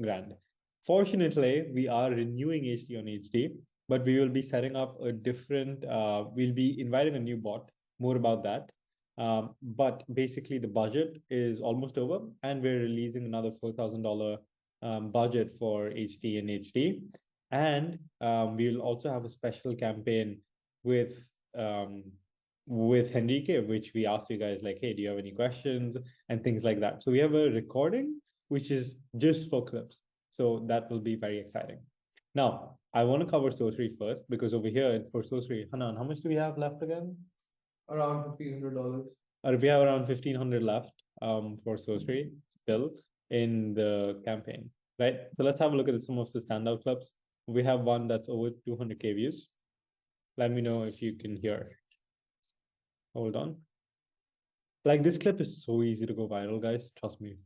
grand. Fortunately, we are renewing HD on HD, but we will be setting up a different, we'll be inviting a new bot, more about that. But basically the budget is almost over and we're releasing another $4,000 budget for HD and HD. And we'll also have a special campaign with Henrique, which we asked you guys like, hey, do you have any questions and things like that. So we have a recording, which is just for clips. So that will be very exciting. Now, I want to cover Sosri first because over here for Sosri, Hanan, how much do we have left again? Around $1,500. We have around 1,500 left for Sosri still in the campaign, right? So let's have a look at some of the standout clips. We have one that's over 200K views. Let me know if you can hear. Hold on. Like this clip is so easy to go viral, guys. Trust me.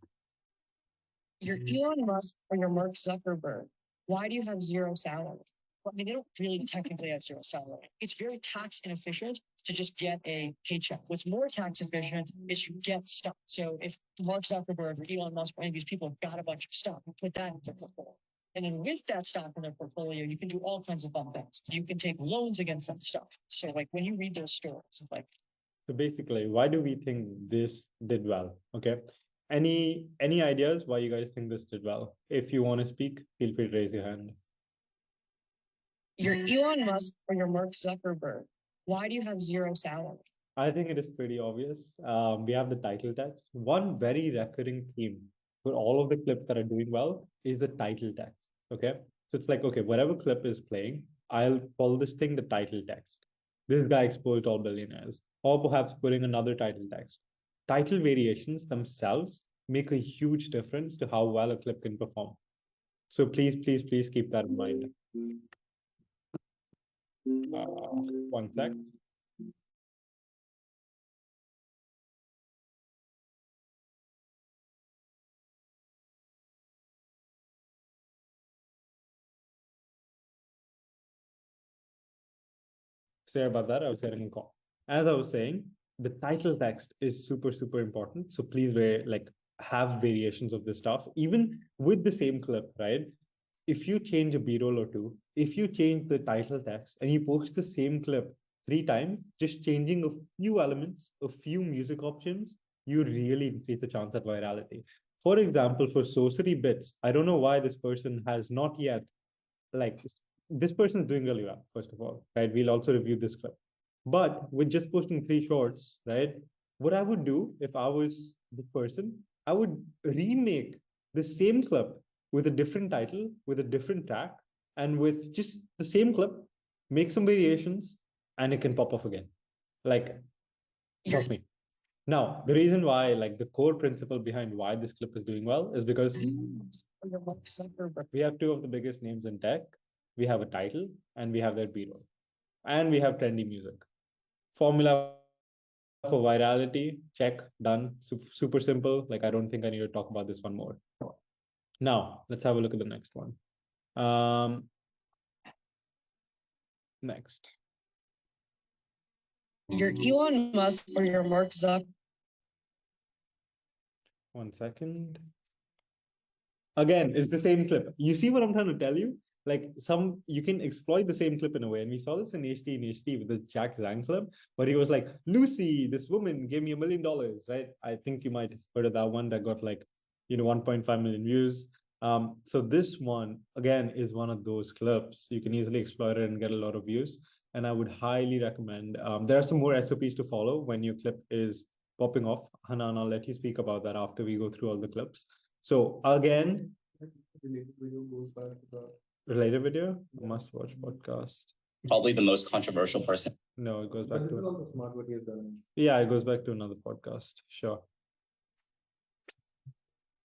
You're Elon Musk or you're Mark Zuckerberg. Why do you have zero salary? Well, I mean, they don't really technically have zero salary. It's very tax inefficient to just get a paycheck. What's more tax efficient is you get stuff. So if Mark Zuckerberg or Elon Musk or any of these people have got a bunch of stuff, you put that in their portfolio. And then with that stock in their portfolio, you can do all kinds of fun things. You can take loans against that stuff. So like when you read those stories, like. So basically, why do we think this did well? Okay. Any ideas why you guys think this did well? If you want to speak, feel free to raise your hand. You're Elon Musk or you're Mark Zuckerberg. Why do you have zero salary? I think it is pretty obvious. We have the title text. One very recurring theme for all of the clips that are doing well is the title text. Okay. So it's like, okay, whatever clip is playing, I'll call this thing the title text. This guy exposed all billionaires, or perhaps putting another title text. Title variations themselves make a huge difference to how well a clip can perform. So please keep that in mind. One sec. Sorry about that. I was getting a call. As I was saying, the title text is super important. So please have variations of this stuff, even with the same clip, right? If you change a B-roll or two, if you change the title text and you post the same clip 3 times, just changing a few elements, a few music options, you really increase the chance at virality. For example, for Sosri Bits, I don't know why this person has not yet, this person is doing really well, first of all, right? We'll also review this clip. But with just posting 3 shorts, right? What I would do if I was the person, I would remake the same clip with a different title, with a different track, and with just the same clip, make some variations, and it can pop off again. Trust me. Now, the reason why, the core principle behind why this clip is doing well is because we have 2 of the biggest names in tech. We have a title, and we have their B-roll. And we have trendy music. Formula for virality, check, done. Super simple. I don't think I need to talk about this one more. Now, let's have a look at the next one. Next. You're Elon Musk or you're Mark Zuckerberg. 1 second. Again, it's the same clip. You see what I'm trying to tell you? You can exploit the same clip in a way. And we saw this in HD with the Jack Zhang clip, where he was like, Lucy, this woman gave me $1 million, right? I think you might have heard of that one that got 1.5 million views. So this one, again, is one of those clips. You can easily exploit it and get a lot of views. And I would highly recommend, there are some more SOPs to follow when your clip is popping off. Hanan, I'll let you speak about that after we go through all the clips. So again, related video, must watch podcast. Probably the most controversial person. No, it goes back This to. is also smart what he has done. Yeah, it goes back to another podcast. Sure.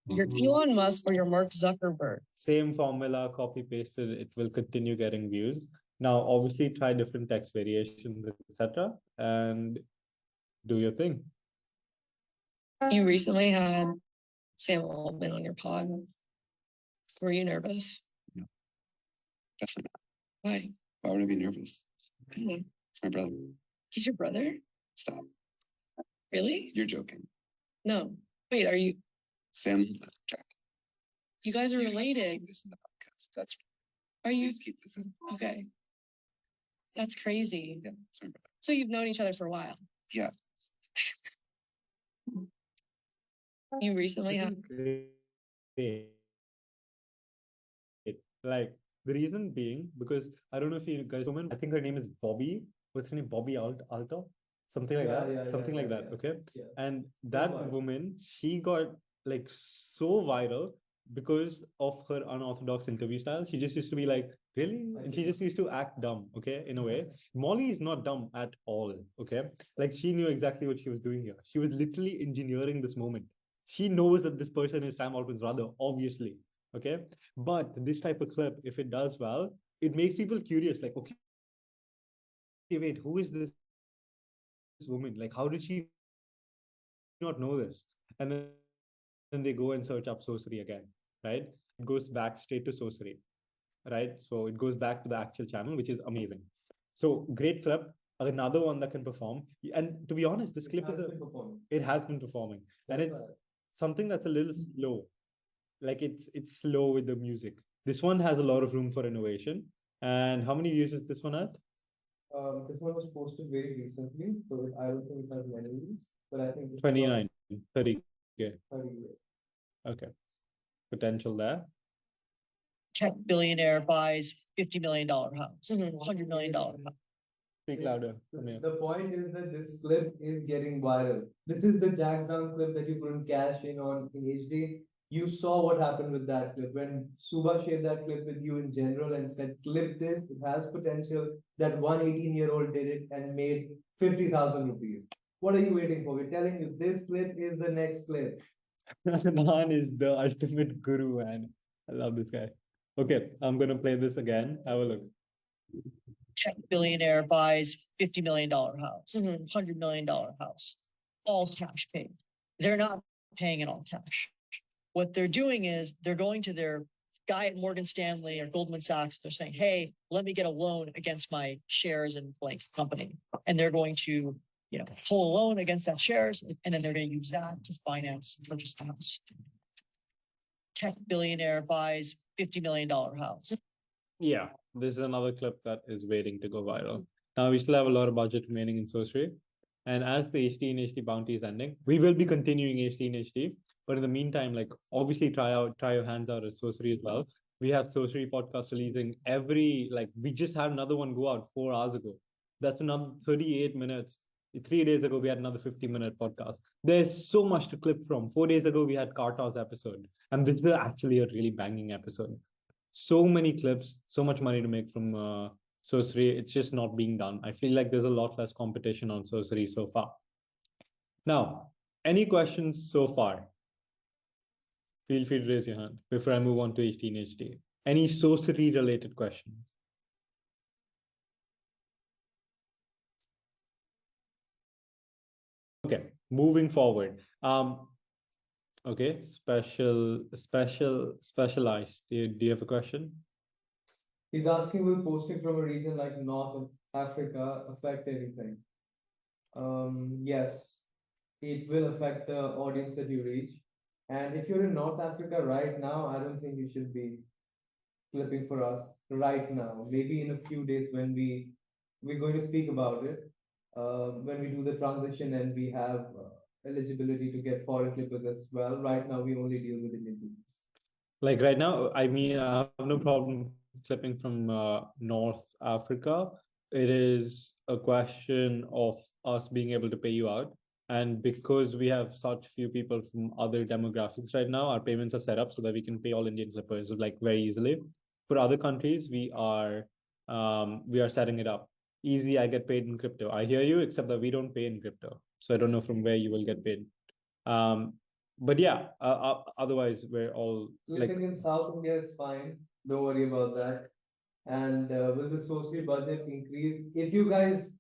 You're Elon Musk or you're Mark Zuckerberg. Same formula, copy pasted. It will continue getting views. Now, obviously, try different text variations, etc., and do your thing. You recently had Sam Altman on your pod. Were you nervous? No, definitely not. Why? Why would I be nervous? Mhm. It's my brother. He's your brother? Stop. Really? You're joking. No. Wait, are you? Sam, Jack. You guys are You have to related. keep this in the podcast. That's Are you? please keep this in. Okay. That's crazy. Yeah, sorry about So you've known each other for a while. Yeah. You recently This have. is great. Like the reason being because I don't know if you guys woman, I think her name is Bobby. What's her name? Bobby Alto? Something like Yeah, that. yeah, Something yeah, like yeah, that. yeah. Okay. Yeah. And that vibe. woman, she got like so viral because of her unorthodox interview style. She just used to be like, really? I And she get just used to act dumb, okay, in a way. Molly is not dumb at all, okay? Like she knew exactly what she was doing here. She was literally engineering this moment. She knows that this person is Sam Altman's brother, obviously, okay? But this type of clip, if it does well, it makes people curious, like, okay, wait, who is this woman? Like, how did she not know this? And then they go and search up sorcery again, right? It goes back straight to sorcery, right? So it goes back to the actual channel, which is amazing. So great clip, another one that can perform. And to be honest, this clip is it has been performing, and it's something that's a little slow. Like it's slow with the music. This one has a lot of room for innovation. And how many views is this one at? This one was posted very recently, so I don't think it has many views, but I think it's 29, 30. Okay. 30 views. Okay. Potential there. Tech billionaire buys $50 million house, $100 million house. Speak louder. Come here. The point is that this clip is getting viral. This is the Jack Zhang clip that you couldn't cash in on in HD. You saw what happened with that clip. When Suba shared that clip with you in general and said, clip this, it has potential. That 118-year-old did it and made 50,000 rupees. What are you waiting for? We're telling you this clip is the next clip. Man is the ultimate guru, man. I love this guy. Okay, I'm gonna play this again. Have a look. Tech billionaire buys $50 million house, $100 million house, all cash paid. They're not paying it all cash. What they're doing is they're going to their guy at Morgan Stanley or Goldman Sachs. They're saying, hey, let me get a loan against my shares in blank company. And they're going to, pull a loan against that shares, and then they're going to use that to finance purchase the house. Tech billionaire buys $50 million house. Yeah, this is another clip that is waiting to go viral. Now we still have a lot of budget remaining in Sorcery. And as the HD and HD bounty is ending, we will be continuing HD and HD. But in the meantime, like obviously try your hands out at Sorcery as well. We have Sorcery podcast releasing we just had another one go out 4 hours ago. That's another 38 minutes. 3 days ago, we had another 50-minute podcast. There's so much to clip from. 4 days ago, we had Karta's episode. And this is actually a really banging episode. So many clips, so much money to make from Sorcery. It's just not being done. I feel like there's a lot less competition on Sorcery so far. Now, any questions so far? Feel free to raise your hand before I move on to HD and HD. Any Sorcery related questions? Okay, moving forward. Okay, specialized. Do you have a question? He's asking, will posting from a region like North Africa affect anything? Yes, it will affect the audience that you reach. And if you're in North Africa right now, I don't think you should be clipping for us right now. Maybe in a few days when we're going to speak about it. When we do the transition and we have eligibility to get foreign clippers as well. Right now, we only deal with Indian clippers. Like right now, I mean, I have no problem clipping from North Africa. It is a question of us being able to pay you out. And because we have such few people from other demographics right now, our payments are set up so that we can pay all Indian clippers like very easily. For other countries, we are setting it up. Easy, I get paid in crypto. I hear you, except that we don't pay in crypto. So I don't know from where you will get paid. But yeah, otherwise we're all Clipping in South India is fine. Don't worry about that. And will the Sorcery budget increase? If you guys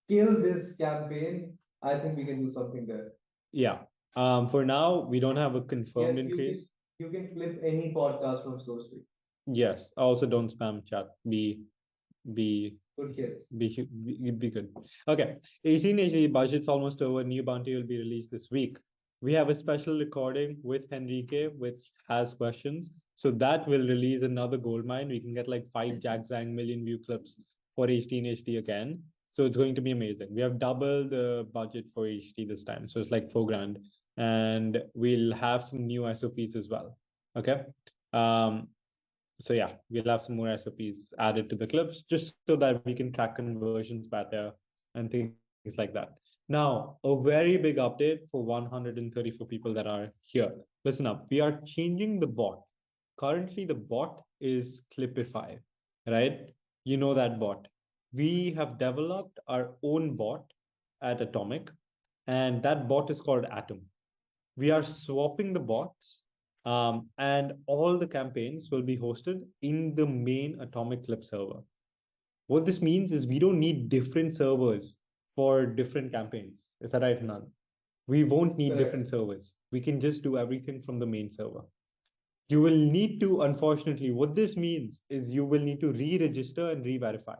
kill this campaign, I think we can do something there. Yeah. For now, we don't have a confirmed Yes, increase. You can clip any podcast from Sorcery. Yes. Also, don't spam chat. Be Good kids. be good. Okay. 18 HD budget's almost over. New bounty will be released this week. We have a special recording with Henrique, which has questions. So that will release another gold mine. We can get like 5 Jack Zhang million view clips for HT and HD again. So it's going to be amazing. We have double the budget for HT this time. So it's like 4 grand. And we'll have some new SOPs as well. Okay. So yeah, we'll have some more SOPs added to the clips just so that we can track conversions better and things like that. Now, a very big update for 134 people that are here. Listen up, we are changing the bot. Currently, the bot is Clipify, right? You know that bot. We have developed our own bot at Atomic, and that bot is called Atom. We are swapping the bots, and all the campaigns will be hosted in the main Atomic Clip server. What this means is we don't need different servers for different campaigns. Is that right, None? We won't need different servers. We can just do everything from the main server. You will need to, unfortunately, what this means is you will need to re-register and re-verify.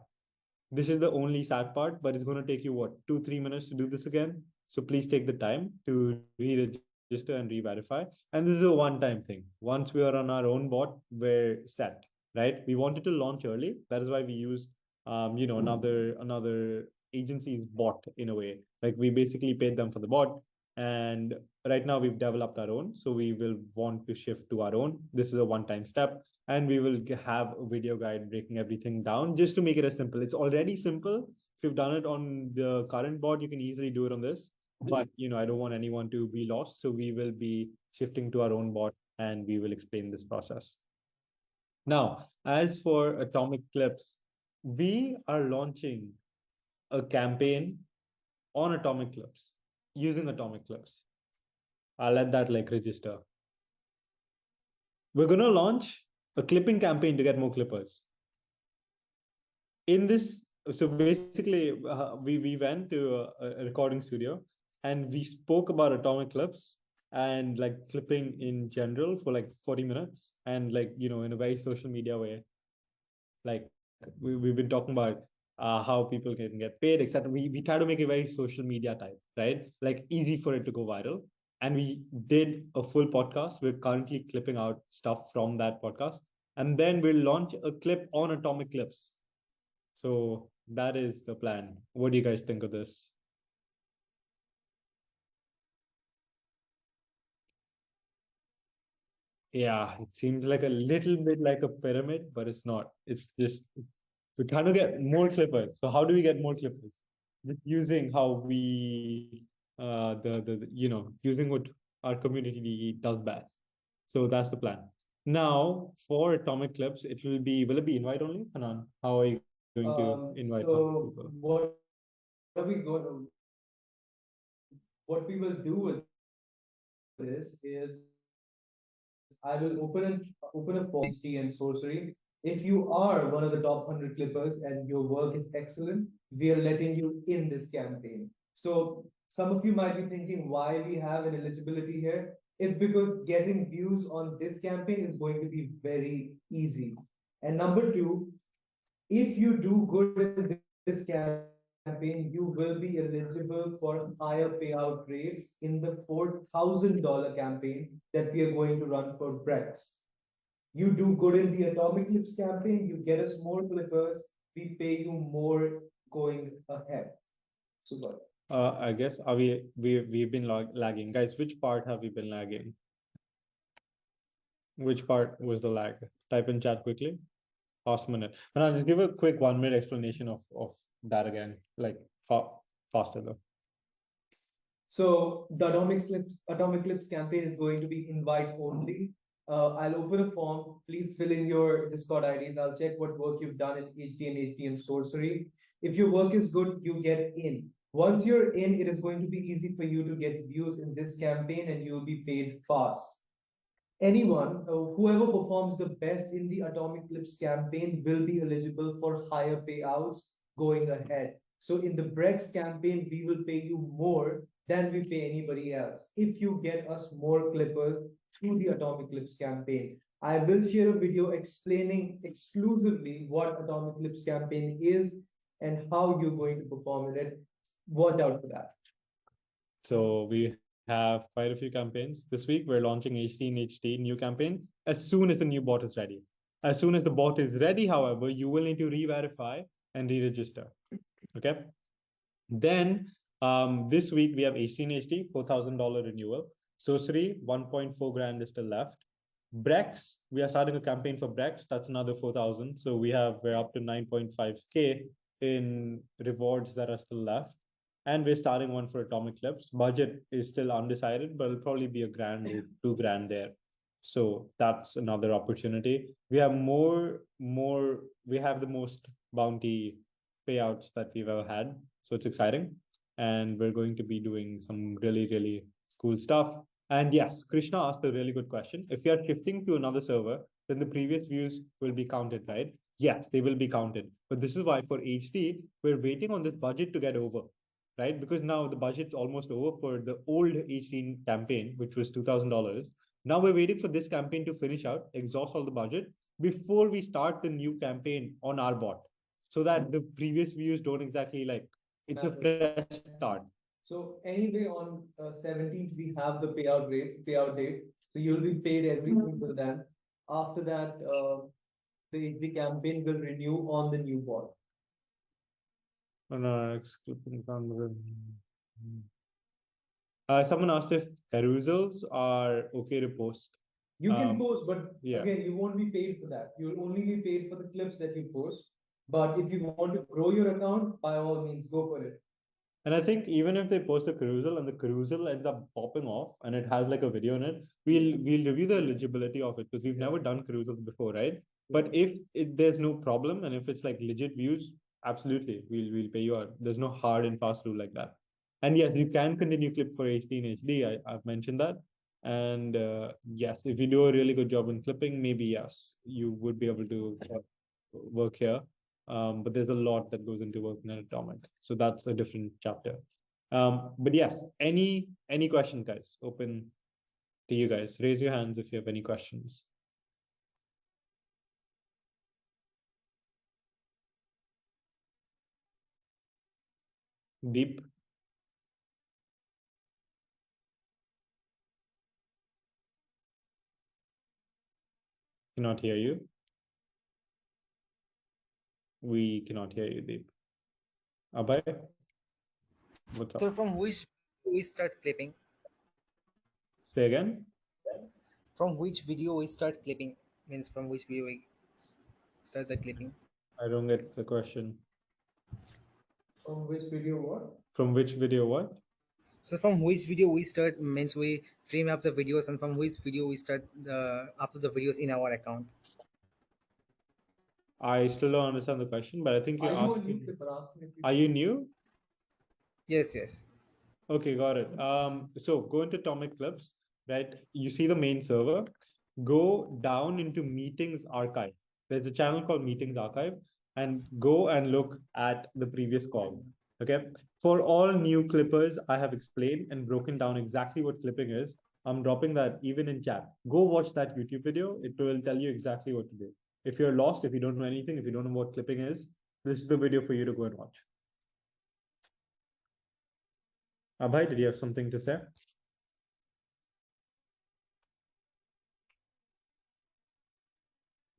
This is the only sad part, but it's going to take you, what, 2-3 minutes to do this again? So please take the time to re-register and re-verify. And this is a one-time thing. Once we are on our own bot, we're set, right? We wanted to launch early. That is why we used, another agency's bot in a way. Like we basically paid them for the bot. And right now we've developed our own. So we will want to shift to our own. This is a one-time step. And we will have a video guide breaking everything down just to make it as simple. It's already simple. If you've done it on the current bot, you can easily do it on this. But I don't want anyone to be lost. So we will be shifting to our own bot and we will explain this process. Now, as for Atomic Clips, we are launching a campaign on Atomic Clips using Atomic Clips. I'll let that like register. We're going to launch a clipping campaign to get more clippers. In this, so basically, we went to a recording studio and we spoke about Atomic Clips and like clipping in general for like 40 minutes and like, in a very social media way. Like we've been talking about how people can get paid, etc. We try to make it very social media type, right? Like easy for it to go viral. And we did a full podcast. We're currently clipping out stuff from that podcast. And then we'll launch a clip on Atomic Clips. So that is the plan. What do you guys think of this? Yeah, it seems like a little bit like a pyramid, but it's not. It's just, we're trying to get more clippers. So how do we get more clippers? Just using how we, using what our community does best. So that's the plan. Now, for Atomic Clips, will it be invite only? Hanan, how are you going to invite so people? What we will do with this is I will open a form and sorcery. If you are one of the top 100 clippers and your work is excellent, we are letting you in this campaign. So some of you might be thinking why we have an eligibility here. It's because getting views on this campaign is going to be very easy. And number two, if you do good in this campaign, you will be eligible for higher payout rates in the $4,000 campaign that we are going to run for Brex. You do good in the Atomic Clips campaign, you get us more clippers, we pay you more going ahead. Super. I guess we've been lagging, guys. Which part have we been lagging? Which part was the lag? Type in chat quickly. Past minute. And I'll just give a quick 1 minute explanation of that again, like faster though. So the Atomic Clips campaign is going to be invite only. I'll open a form. Please fill in your Discord IDs. I'll check what work you've done in HD and Sorcery. If your work is good, you get in. Once you're in, it is going to be easy for you to get views in this campaign and you'll be paid fast. Anyone, whoever performs the best in the Atomic Clips campaign will be eligible for higher payouts going ahead. So in the Brex campaign, we will pay you more than we pay anybody else if you get us more clippers through the Atomic Clips campaign. I will share a video explaining exclusively what Atomic Clips campaign is and how you're going to perform in it. Watch out for that. So we have quite a few campaigns. This week, we're launching HD new campaign as soon as the new bot is ready. As soon as the bot is ready, however, you will need to re-verify and re-register. Okay. Then this week we have HD $4,000 renewal. Sorcery 1.4 grand is still left. Brex, we are starting a campaign for Brex. That's another 4,000. So we're up to 9.5K in rewards that are still left. And we're starting one for Atomic Clips. Budget is still undecided, but it'll probably be $1,000 or $2,000 there. So that's another opportunity. We have we have the most bounty payouts that we've ever had. So it's exciting. And we're going to be doing some really, really cool stuff. And yes, Krishna asked a really good question. If you are shifting to another server, then the previous views will be counted, right? Yes, they will be counted. But this is why for HD, we're waiting on this budget to get over, right? Because now the budget's almost over for the old HD campaign, which was $2,000. Now we're waiting for this campaign to finish out, exhaust all the budget before we start the new campaign on our bot, so that the previous views don't exactly like, it's a fresh start. So anyway, on 17th, we have the payout date. So you'll be paid everything till then. After that, the campaign will renew on the new bot. Someone asked if carousels are okay to post. You can post, but yeah. again, you won't be paid for that. You'll only be paid for the clips that you post. But if you want to grow your account, by all means, go for it. And I think even if they post a carousel and the carousel ends up popping off and it has like a video in it, we'll review the eligibility of it, because we've never done carousels before, right? But if there's no problem and if it's like legit views, absolutely, we'll pay you out. There's no hard and fast rule like that. And yes, you can continue clip for HD in HD. I've mentioned that. And yes, if you do a really good job in clipping, maybe yes, you would be able to work here. But there's a lot that goes into working at Atomic. So that's a different chapter. But yes, any questions, guys? Open to you guys. Raise your hands if you have any questions. Deep. Cannot hear you. We cannot hear you, Deep. Abhay? What's up? So from which we start clipping? Say again? From which video we start clipping? Means from which video we start the clipping? I don't get the question. From which video what? From which video what? So from which video we start means we frame up the videos, and from which video we start after the videos in our account. I still don't understand the question, but I think you're asking. Are you new? Yes, yes. Okay, got it. So go into Atomic Clips, right? You see the main server. Go down into Meetings Archive. There's a channel called Meetings Archive, and go and look at the previous call. Okay. For all new clippers, I have explained and broken down exactly what clipping is. I'm dropping that even in chat. Go watch that YouTube video. It will tell you exactly what to do. If you're lost, if you don't know anything, if you don't know what clipping is, this is the video for you to go and watch. Abhay, did you have something to say?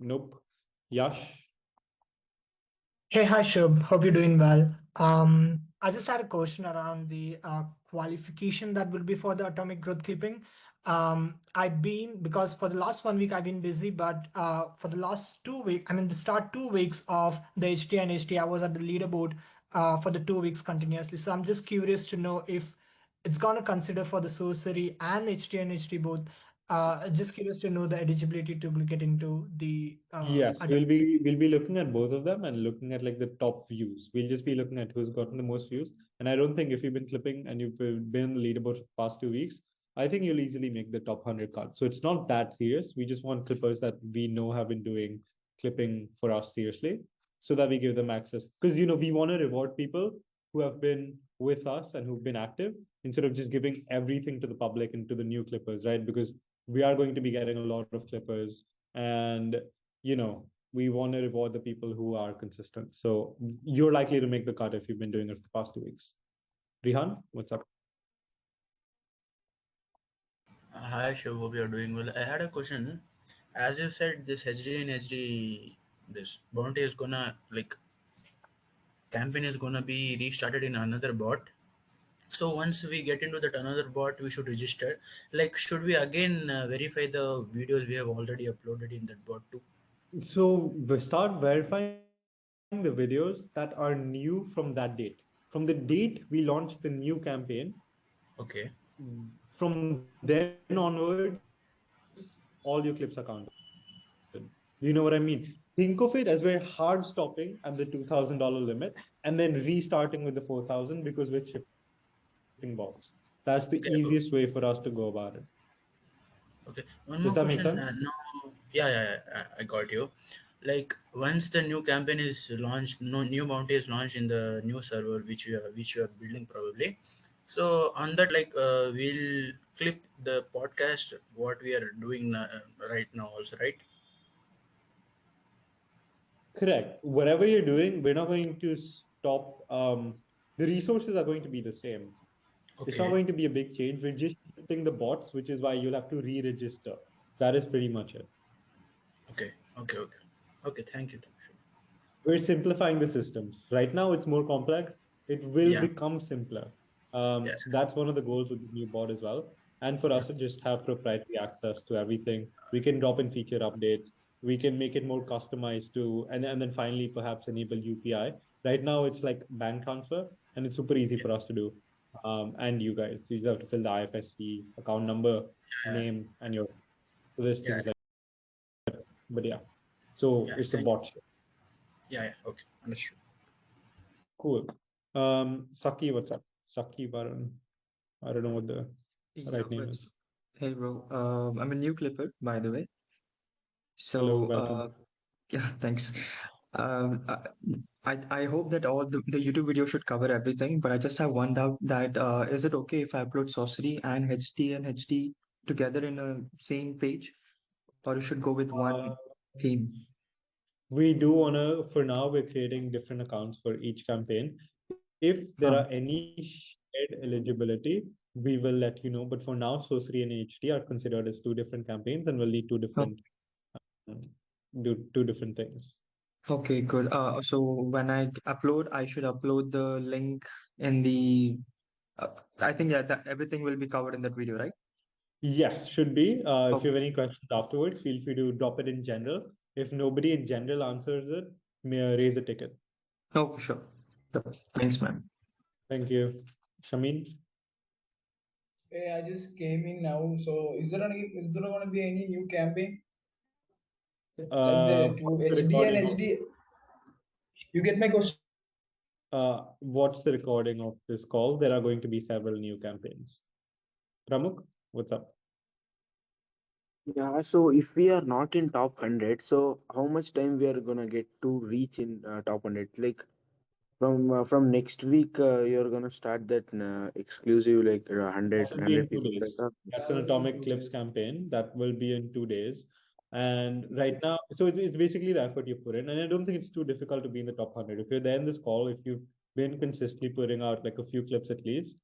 Nope. Yash? Hey, hi, Shubh. Hope you're doing well. I just had a question around the qualification that will be for the atomic growth clipping. Because for the last 1 week I've been busy, but for the last 2 weeks, the start 2 weeks of the HT and HT, I was at the leaderboard for the 2 weeks continuously. So I'm just curious to know if it's gonna consider for the sorcery and HT and HT both. Just curious to know the eligibility to get into the Yes, we'll be looking at both of them and looking at like the top views. We'll just be looking at who's gotten the most views. And I don't think if you've been clipping and you've been on the leaderboard for the past 2 weeks, I think you'll easily make the top 100 cards. So it's not that serious. We just want clippers that we know have been doing clipping for us seriously, so that we give them access. Because we want to reward people who have been with us and who've been active, instead of just giving everything to the public and to the new clippers, right? Because we are going to be getting a lot of clippers, and we want to reward the people who are consistent. So you're likely to make the cut if you've been doing it for the past 2 weeks. Rihan, what's up? Hi, Shiv. Hope you're doing well. I had a question. As you said, this HD and HD, this bounty is gonna like campaign is gonna be restarted in another bot. So once we get into that another bot, we should register. Like, should we again verify the videos we have already uploaded in that bot too? So we start verifying the videos that are new from that date. From the date we launched the new campaign, Okay. from then onwards, all your clips are counted. Do you know what I mean? Think of it as we're hard stopping at the $2,000 limit and then restarting with the 4,000 because we're shifting box. That's the easiest way for us to go about it. Does Okay. that make One sense? more question. Now, yeah, I got you. Like once the new campaign is launched, no new bounty is launched in the new server which you are building probably. So on that, like we'll clip the podcast what we are doing right now also, right? Correct. Whatever you're doing, we're not going to stop. The resources are going to be the same. It's not Okay. going to be a big change. We're just shifting the bots, which is why you'll have to re-register. That is pretty much it. Okay. Okay. Okay. Thank you. Sure. We're simplifying the systems. Right now, it's more complex. It will Yeah. become simpler. Yeah. So that's one of the goals with the new bot as well. And for us to just have proprietary access to everything, we can drop in feature updates. We can make it more customized to, and then finally perhaps enable UPI. Right now, it's like bank transfer, and it's super easy Yeah. for us to do. And you guys, you just have to fill the IFSC, account number, Yeah. name, and your this Yeah. things like. But yeah, so Yeah. it's the Thank. bot. Yeah. Okay. Understood. Cool. Saki, what's up? Saki Varun. I don't know what the Yeah, right name but is. hey, bro. I'm a new clipper, by the way. Hello, So, welcome. yeah, thanks. Um, uh, I hope that all the YouTube video should cover everything, but I just have one doubt that is it okay if I upload Sorcery and HD together in a same page, or you should go with Uh, one theme? we do wanna, for now, we're creating different accounts for each campaign. If there Huh. are any shared eligibility, we will let you know. But for now, Sorcery and HD are considered as two different campaigns and will need Oh, um, do two different things. okay, good. So when I upload, I should upload the link in the. Uh, I think that everything will be covered in that video, right? Yes, should be. If you Okay. have any questions afterwards, feel free to drop it in general. If nobody in general answers it, may raise a ticket. Okay, sure. Yep. Thanks, man. Thank you. Shamin? Hey, I just came in now. So, is there going to be any new campaign like the to What's the HD and recording of HD? You get my question? what's the recording of this call? There are going to be several new campaigns. Pramuk, what's up? Yeah, so if we are not in top 100, so how much time we are gonna get to reach in top 100? Like from next week, you're gonna start that exclusive like 100 That will be in people. Right? 2 days. That's an Atomic Clips campaign that will be in 2 days. And right now, so it's basically the effort you put in. And I don't think it's too difficult to be in the top 100. If you're there in this call, if you've been consistently putting out like a few clips at least,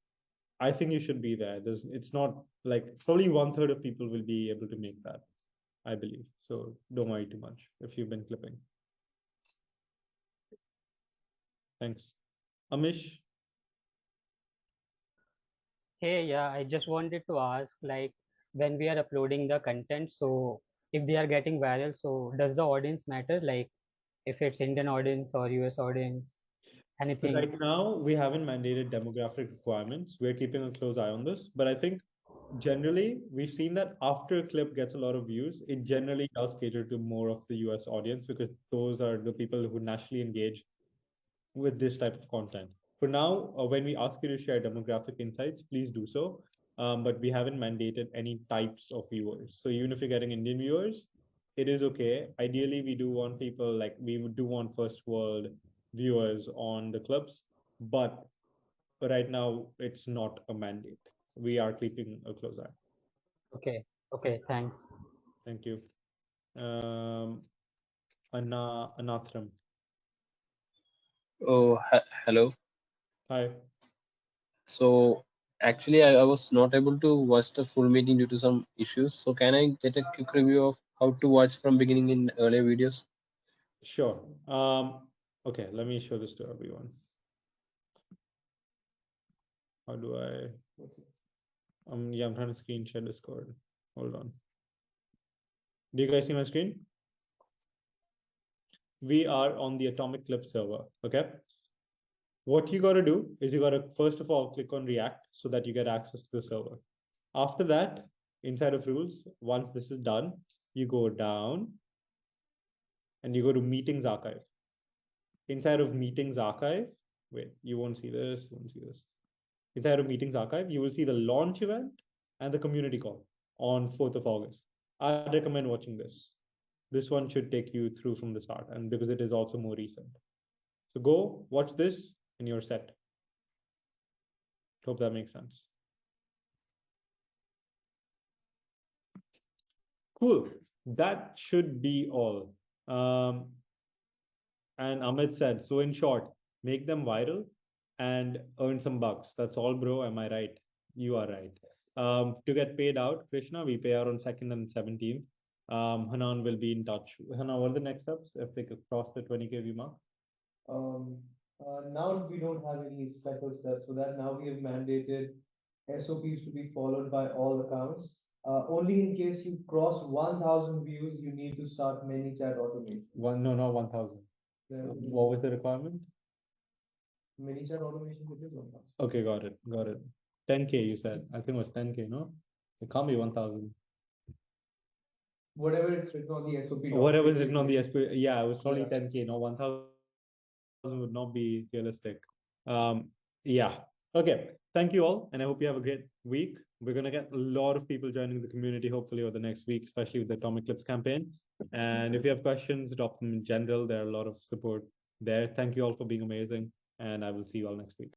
I think you should be there. It's not like probably 1/3 of people will be able to make that, I believe. So don't worry too much if you've been clipping. Thanks. Amish? Hey, yeah, I just wanted to ask, like, when we are uploading the content, so if they are getting viral, so does the audience matter? Like, if it's Indian audience or US audience, anything? Right now, we haven't mandated demographic requirements. We're keeping a close eye on this. But I think generally, we've seen that after a clip gets a lot of views, it generally does cater to more of the US audience because those are the people who naturally engage with this type of content. For now, when we ask you to share demographic insights, please do so. But we haven't mandated any types of viewers. So even if you're getting Indian viewers, it is okay. Ideally, we do want people like we do want first world viewers on the clips, but right now it's not a mandate. We are keeping a close eye. Okay, thanks. Thank you. Anathram. Oh, hello. Hi. So, Actually, I was not able to watch the full meeting due to some issues. So can I get a quick review of how to watch from beginning in earlier videos? Sure. Okay, let me show this to everyone. How do I? Yeah, I'm trying to screen share Discord. Hold on. Do you guys see my screen? We are on the Atomic Clip server. Okay. What you got to do is you got to first of all click on React so that you get access to the server. After that, inside of rules, once this is done, you go down and you go to Meetings Archive. Inside of Meetings Archive, wait, you won't see this, you won't see this. Inside of Meetings Archive, you will see the launch event and the community call on 4th of August. I recommend watching this. This one should take you through from the start, and because it is also more recent. So go watch this and you're set. Hope that makes sense. Cool. That should be all. And Amit said, so in short, make them viral and earn some bucks. That's all, bro. Am I right? You are right. To get paid out, Krishna, we pay out on 2nd and 17th. Hanan will be in touch. Hanan, what are the next steps if they could cross the 20K view mark? Now we don't have any special steps for that. Now we have mandated SOPs to be followed by all accounts. Only in case you cross 1,000 views, you need to start ManyChat automation. No, not 1,000. What was the requirement? ManyChat automation, it is 1,000. Okay, got it. Got it. 10K, you said. I think it was 10K, no? It can't be 1,000. Whatever it's written on the SOP. Whatever is written on the SOP. Yeah, it was probably 10K. No, 1,000 would not be realistic. Yeah. Okay. Thank you all. And I hope you have a great week. We're going to get a lot of people joining the community, hopefully, over the next week, especially with the Atomic Clips campaign. And if you have questions, drop them in general. There are a lot of support there. Thank you all for being amazing. And I will see you all next week.